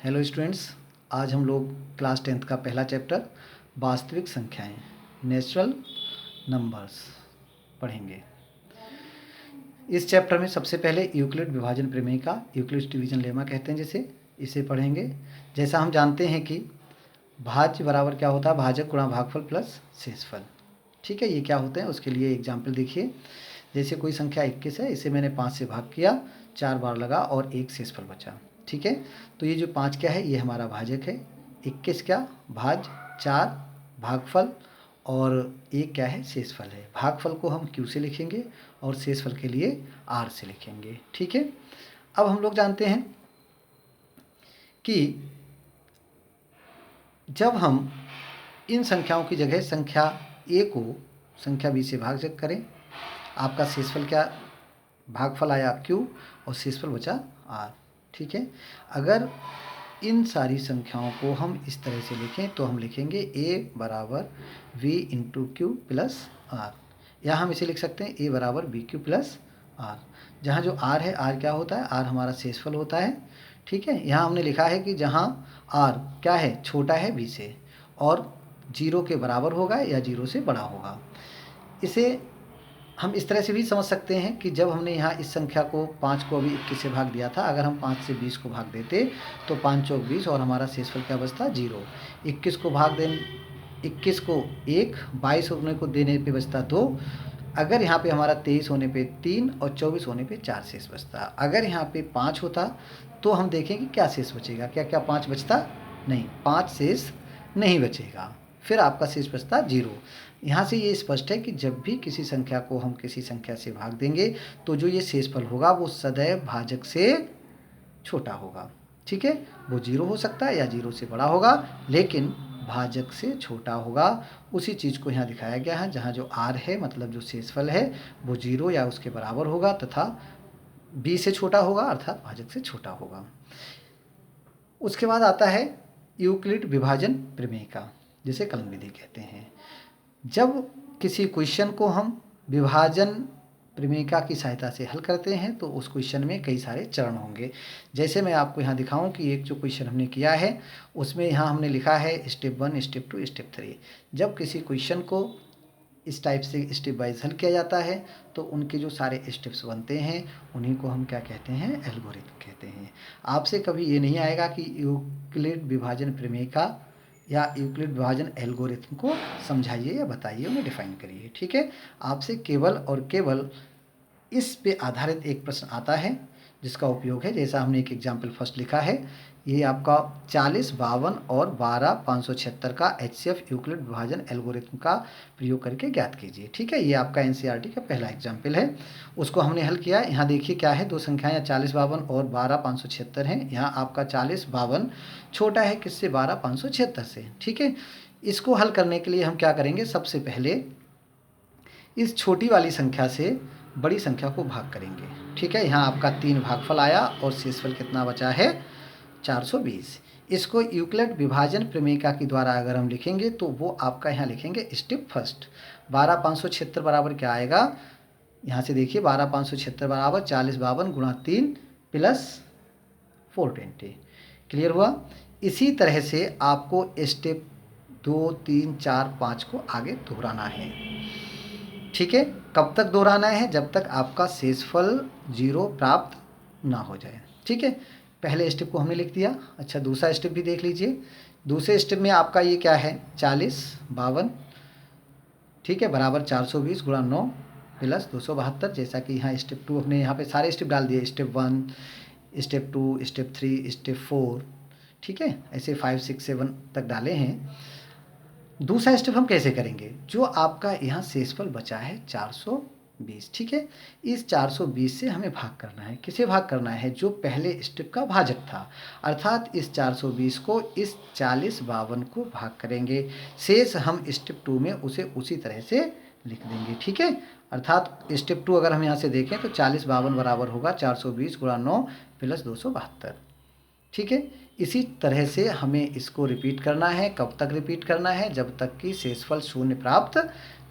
Hello students, आज हम लोग क्लास 10th का पहला चैप्टर वास्तविक संख्याएं नेचुरल नंबर्स पढ़ेंगे। इस चैप्टर में सबसे पहले यूक्लिड विभाजन प्रमेय का यूक्लिड डिवीजन लेमा कहते हैं जिसे इसे पढ़ेंगे। जैसा हम जानते हैं कि भाज्य बराबर क्या होता है, भाजक गुणा भागफल प्लस शेषफल। ठीक है, ये क्या होते हैं उसके लिए एग्जाम्पल देखिए। जैसे कोई संख्या 21 है, इसे मैंने 5 से भाग किया, 4 बार लगा और एक शेषफल बचा। ठीक है, तो ये जो 5 क्या है, ये हमारा भाजक है। 21 क्या भाज, 4 भागफल और एक क्या है शेषफल है। भागफल को हम Q से लिखेंगे और शेषफल के लिए R से लिखेंगे। ठीक है, अब हम लोग जानते हैं कि जब हम इन संख्याओं की जगह संख्या A को संख्या B से भाग करें, आपका शेषफल क्या, भागफल आया Q और शेषफल बचा R। ठीक है, अगर इन सारी संख्याओं को हम इस तरह से लिखें तो हम लिखेंगे A बराबर V into Q plus R, या हम इसे लिख सकते हैं A बराबर बी क्यू प्लस R। जहाँ जो R है, R क्या होता है, R हमारा शेषफल होता है। ठीक है, यहाँ हमने लिखा है कि जहाँ R क्या है, छोटा है B से और 0 के बराबर होगा या 0 से बड़ा होगा। इसे हम इस तरह से भी समझ सकते हैं कि जब हमने यहाँ इस संख्या को 5 को अभी 21 से भाग दिया था, अगर हम 5 से 20 को भाग देते तो 5 चौक 20 और हमारा शेषफल क्या बचता, 0। 21 को भाग दें, 21 को 1, 22 होने को देने पे बचता 2। अगर यहाँ पे हमारा 23 होने पे 3 और 24 होने पे 4 शेष बचता। अगर यहाँ पे 5 होता तो हम देखेंगे क्या शेष बचेगा, क्या क्या 5 बचता, नहीं, 5 शेष नहीं बचेगा, फिर आपका शेष बचता 0। यहाँ से ये स्पष्ट है कि जब भी किसी संख्या को हम किसी संख्या से भाग देंगे तो जो ये शेषफल होगा वो सदैव भाजक से छोटा होगा। ठीक है, वो 0 हो सकता है या 0 से बड़ा होगा, लेकिन भाजक से छोटा होगा। उसी चीज़ को यहाँ दिखाया गया है, जहाँ जो R है मतलब जो शेषफल है वो 0 या उसके बराबर होगा तथा B से छोटा होगा अर्थात भाजक से छोटा होगा। उसके बाद आता है यूक्लिड विभाजन प्रमेय का, जिसे कलन विधि कहते हैं। जब किसी क्वेश्चन को हम विभाजन प्रमेयिका की सहायता से हल करते हैं तो उस क्वेश्चन में कई सारे चरण होंगे। जैसे मैं आपको यहाँ दिखाऊं कि एक जो क्वेश्चन हमने किया है उसमें यहाँ हमने लिखा है स्टेप 1, स्टेप 2, स्टेप 3। जब किसी क्वेश्चन को इस टाइप से स्टेप वाइज हल किया जाता है तो उनके जो सारे स्टेप्स बनते हैं उन्हीं को हम क्या कहते हैं, एल्गोरिथम कहते हैं। आपसे कभी ये नहीं आएगा कि यूक्लिड विभाजन प्रमेयिका या यूक्लिड विभाजन एल्गोरिथम को समझाइए या बताइए, उन्हें डिफाइन करिए। ठीक है, आपसे केवल और केवल इस पे आधारित एक प्रश्न आता है जिसका उपयोग है, जैसा हमने एक एग्जाम्पल फर्स्ट लिखा है, ये आपका 40, 52 और 12, 576 का HCF यूक्लिड विभाजन एल्गोरिथम का प्रयोग करके ज्ञात कीजिए। ठीक है, ये आपका NCERT का पहला एग्जाम्पल है, उसको हमने हल किया। यहाँ देखिए क्या है, दो संख्याएं 40, 52 और 12, 576 हैं। यहाँ आपका 40, 52 छोटा है किससे, 12, 576 से। ठीक है, इसको हल करने के लिए हम क्या करेंगे, सबसे पहले इस छोटी वाली संख्या से बड़ी संख्या को भाग करेंगे। ठीक है, यहाँ आपका 3 भागफल आया और शेषफल कितना बचा है, 420। इसको यूक्लिड विभाजन प्रमेयिका के द्वारा अगर हम लिखेंगे तो वो आपका यहाँ लिखेंगे स्टेप फर्स्ट। 12, 576 बराबर क्या आएगा, यहाँ से देखिए 12, 576 बराबर 40, 52 गुणा 3 प्लस 420। क्लियर हुआ। इसी तरह से आपको स्टेप 2, 3, 4, 5 को आगे दोहराना है। ठीक है, कब तक दोहराना है, जब तक आपका शेषफल 0 प्राप्त ना हो जाए। ठीक है, पहले स्टेप को हमने लिख दिया। अच्छा, दूसरा स्टेप भी देख लीजिए। दूसरे स्टेप में आपका ये क्या है, 40, 52, ठीक है, बराबर 420 गुणा 9 प्लस 272। जैसा कि यहाँ स्टेप 2 हमने यहाँ पे सारे स्टेप डाल दिए, स्टेप 1, स्टेप 2, स्टेप 3, स्टेप 4। ठीक है, ऐसे 5, 6, 7 तक डाले हैं। दूसरा स्टेप हम कैसे करेंगे, जो आपका यहाँ शेषफल बचा है 420। ठीक है, इस 420 से हमें भाग करना है। किसे भाग करना है, जो पहले स्टेप का भाजक था, अर्थात इस 420 को इस 40, 52 को भाग करेंगे। शेष हम स्टेप 2 में उसे उसी तरह से लिख देंगे। ठीक है, अर्थात स्टेप 2 अगर हम यहाँ से देखें तो 40, 52 बराबर होगा 420 गुणा 9 प्लस 272। ठीक है। इसी तरह से हमें इसको रिपीट करना है। कब तक रिपीट करना है? जब तक कि शेषफल शून्य प्राप्त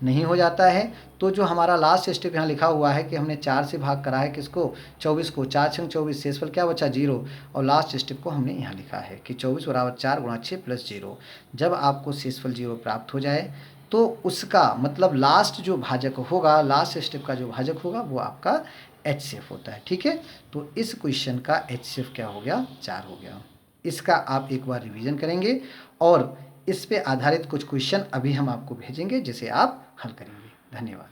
नहीं हो जाता है। तो जो हमारा लास्ट स्टेप यहाँ लिखा हुआ है कि हमने 4 से भाग करा है किसको? 24 को। 4 छंग 24, शेषफल क्या बचा? 0। और लास्ट स्टेप को हमने यहाँ लिखा है कि 24 बराबर 4 गुणा 6 प्लस 0। जब आपको शेषफल 0 प्राप्त हो जाए तो उसका मतलब लास्ट जो भाजक होगा, लास्ट स्टेप का जो भाजक होगा वो आपका HCF होता है। ठीक है। तो इस क्वेश्चन का HCF क्या हो गया? 4 हो गया। इसका आप एक बार रिवीजन करेंगे और इस पे आधारित कुछ क्वेश्चन अभी हम आपको भेजेंगे जिसे आप हल करेंगे। धन्यवाद।